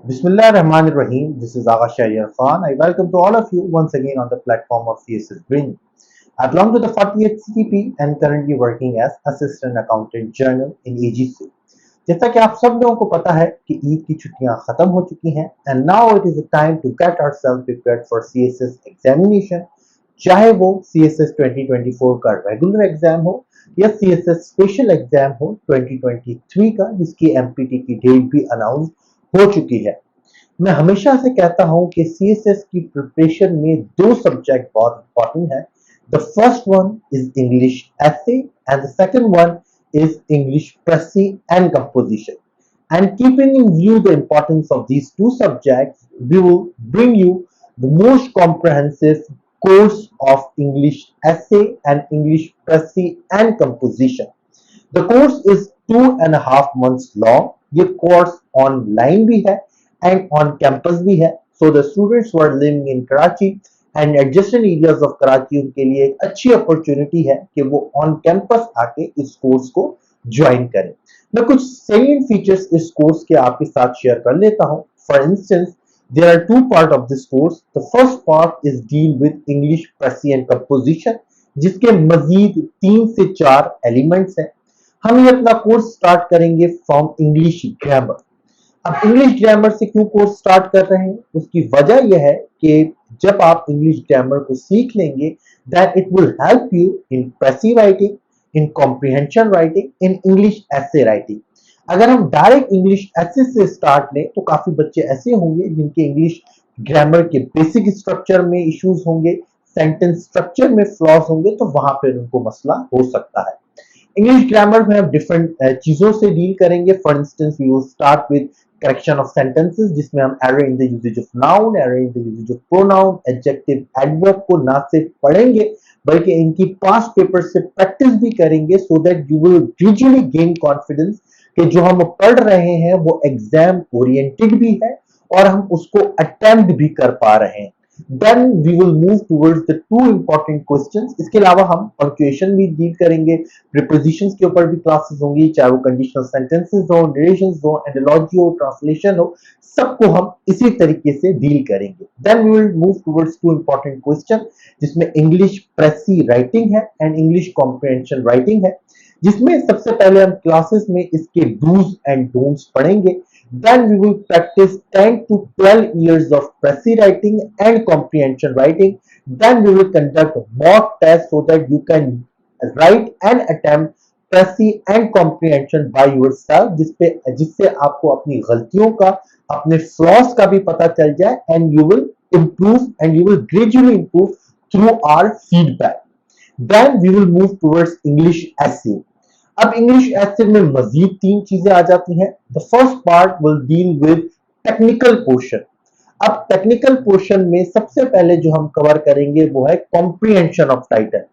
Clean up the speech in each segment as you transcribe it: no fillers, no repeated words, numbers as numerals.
Bismillah Rahman Rahim. This is Agha Shahryar Khan. I welcome to all of you once again on the platform of CSS Green. I belong to the 40th CTP and currently working as Assistant Accountant General in AGC. जैसा कि आप सब लोगों को पता है कि ईद की छुट्टियां खत्म हो चुकी हैं and now it is a time to get ourselves prepared for CSS examination, चाहे वो सीएसएस 2024 का रेगुलर एग्जाम हो या सीएसएस स्पेशल एग्जाम हो 2023 का, जिसकी एमपीटी की डेट भी अनाउंस हो चुकी है। मैं हमेशा से कहता हूं कि सीएसएस की प्रिपरेशन में दो सब्जेक्ट बहुत इंपॉर्टेंट है। The first one is English essay and the second one is English Pressy and Composition. And keeping in view the importance of these two subjects, we will bring you the most comprehensive course of English Essay and English Pressy and Composition. The course is 2.5 months long. ये course online भी है and on campus भी है. So the students who are living in Karachi and adjacent areas of Karachi उनके लिए एक अच्छी opportunity है कि वो ऑन कैंपस आके इस कोर्स को ज्वाइन करें। मैं कुछ सेलिएंट फीचर्स इस कोर्स के आपके साथ शेयर कर लेता हूं। For instance, there are two part of this course. The first part is deal with English precis and composition, जिसके मजीद 3 से 4 एलिमेंट्स हैं। हम ये अपना कोर्स स्टार्ट करेंगे फ्रॉम इंग्लिश ग्रामर। अब इंग्लिश ग्रामर से क्यों कोर्स स्टार्ट कर रहे हैं, उसकी वजह यह है कि जब आप इंग्लिश ग्रामर को सीख लेंगे, that it will help you in passive writing, in comprehension writing, in English essay writing. अगर हम डायरेक्ट इंग्लिश एसे से स्टार्ट लें तो काफी बच्चे ऐसे होंगे जिनके इंग्लिश ग्रामर के बेसिक स्ट्रक्चर में इश्यूज होंगे, सेंटेंस स्ट्रक्चर में फ्लॉज होंगे, तो वहां पर उनको मसला हो सकता है। इंग्लिश ग्रामर में हम डिफरेंट चीजों से डील करेंगे। For instance, we will start with correction of sentences, जिसमें हम error in the usage of noun, error in the usage of pronoun, adjective, adverb को ना सिर्फ पढ़ेंगे बल्कि इनकी पास्ट पेपर से प्रैक्टिस भी करेंगे, सो that you will gradually gain confidence कि जो हम पढ़ रहे हैं वो एग्जाम ओरिएंटेड भी है और हम उसको अटेम्प्ट भी कर पा रहे हैं। Then we will move towards the two important questions. इसके अलावा हम पंक्चुएशन भी डील करेंगे, प्रीपोजिशंस के ऊपर भी क्लासेस होंगी, चाहे वो कंडीशनल सेंटेंसेस हो, नरेशंस हो, एंडोलॉजी हो, ट्रांसलेशन हो, सबको हम इसी तरीके से डील करेंगे। Then we will move towards two important questions, जिसमें इंग्लिश प्रेसी राइटिंग है एंड इंग्लिश कॉम्प्रिहेंशन राइटिंग है, जिसमें सबसे पहले हम क्लासेस में इसके डूज एंड डोंट्स पढ़ेंगे। Then we will practice 10 to 12 years of Pressy writing and comprehension writing. Then we will conduct mock tests so that you can write and attempt Pressy and comprehension by yourself, जिससे आपको अपनी गलतियों का, अपने floss का भी पता चल जाए, and you will improve and you will gradually improve through our feedback. Then we will move towards English essay. अब इंग्लिश एसे में मजीद 3 चीजें आ जाती हैं। The first part will deal with technical portion. अब टेक्निकल पोर्शन में सबसे पहले जो हम कवर करेंगे वो है comprehension of title.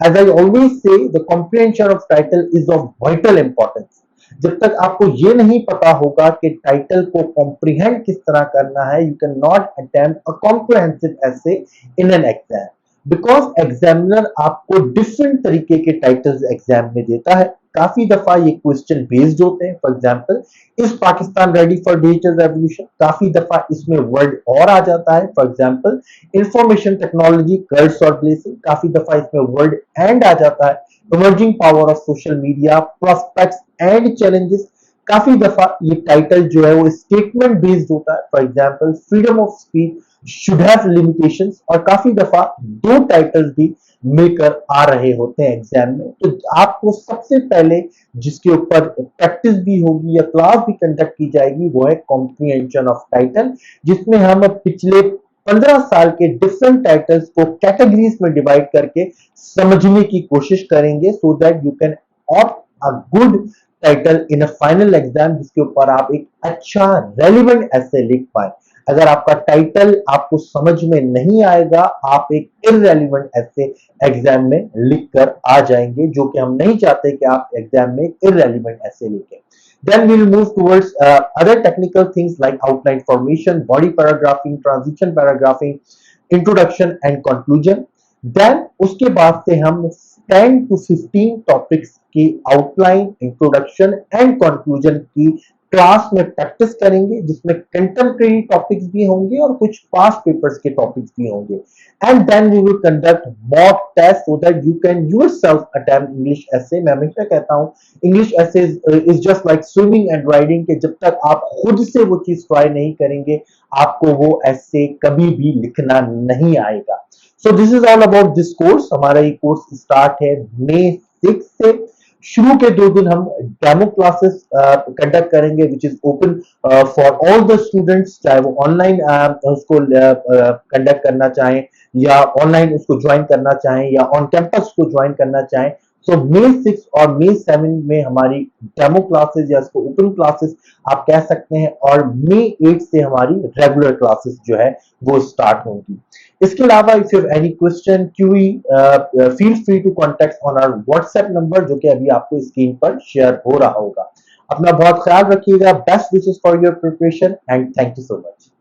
As I always say, the comprehension of title is of vital importance. जब तक आपको ये नहीं पता होगा कि टाइटल को कॉम्प्रिहेंड किस तरह करना है, you can not attempt a comprehensive essay in an exam, because examiner आपको डिफरेंट तरीके के टाइटल्स एग्जाम में देता है। काफी दफा ये क्वेश्चन बेस्ड होते हैं। For example, is Pakistan ready for digital revolution, काफी दफा इसमें वर्ड और आ जाता है। फॉर एग्जांपल, इंफॉर्मेशन टेक्नोलॉजी कर्स और ब्लेसिंग, काफी दफा इसमें वर्ड एंड आ जाता है। Emerging power of social media, prospects and challenges, काफी दफा ये टाइटल जो है वो स्टेटमेंट बेस्ड होता है। For example, freedom of speech should have limitations, और काफी दफा 2 टाइटल्स भी मिलकर आ रहे होते हैं एग्जाम में। तो आपको सबसे पहले जिसके ऊपर प्रैक्टिस भी होगी या क्लास भी कंडक्ट की जाएगी वो है कॉम्प्रिहेंशन ऑफ टाइटल, जिसमें हम पिछले 15 साल के डिफरेंट टाइटल्स को कैटेगरीज में डिवाइड करके समझने की कोशिश करेंगे, सो that you can opt a good title in a final exam, जिसके ऊपर आप एक अच्छा रेलिवेंट ऐसे लिख पाए। अगर आपका टाइटल आपको समझ में नहीं आएगा, आप एक इररेलेवेंट ऐसे एग्जाम में लिख कर आ जाएंगे, जो कि हम नहीं चाहते कि आप एग्जाम में इररेलेवेंट ऐसे लिखें। Then we'll move towards other technical things like outline formation, body paragraphing, transition paragraphing, introduction and conclusion. Then उसके बाद से हम 10 to 15 टॉपिक्स की आउटलाइन, इंट्रोडक्शन एंड कंक्लूजन की क्लास में प्रैक्टिस करेंगे जिसमें कंटेम्प्रेरी टॉपिक्स भी होंगे और कुछ पास्ट पेपर्स के टॉपिक्स भी होंगे and then we will conduct mock test so that you can yourself attempt English essay. मैं हमेशा कहता हूं English essay is just like swimming and riding के जब तक आप खुद से वो चीज ट्राई नहीं करेंगे आपको वो एसे कभी भी लिखना नहीं आएगा। So this is all about this course. हमारा ये कोर्स स्टार्ट है मई 6 से। शुरू के 2 दिन हम डेमो क्लासेस कंडक्ट करेंगे which is open for all the students, चाहे वो ऑनलाइन उसको कंडक्ट करना चाहें या ऑनलाइन उसको ज्वाइन करना चाहें या ऑन कैंपस उसको ज्वाइन करना चाहें। सो मई 6 और मई 7 में हमारी डेमो क्लासेस या इसको ओपन क्लासेस आप कह सकते हैं और मई 8 से हमारी रेगुलर क्लासेस जो है वो स्टार्ट होंगी। इसके अलावा if you have any question query feel free to contact on our WhatsApp number जो कि अभी आपको स्क्रीन पर शेयर हो रहा होगा। अपना बहुत ख्याल रखिएगा। Best wishes for your preparation and thank you so much.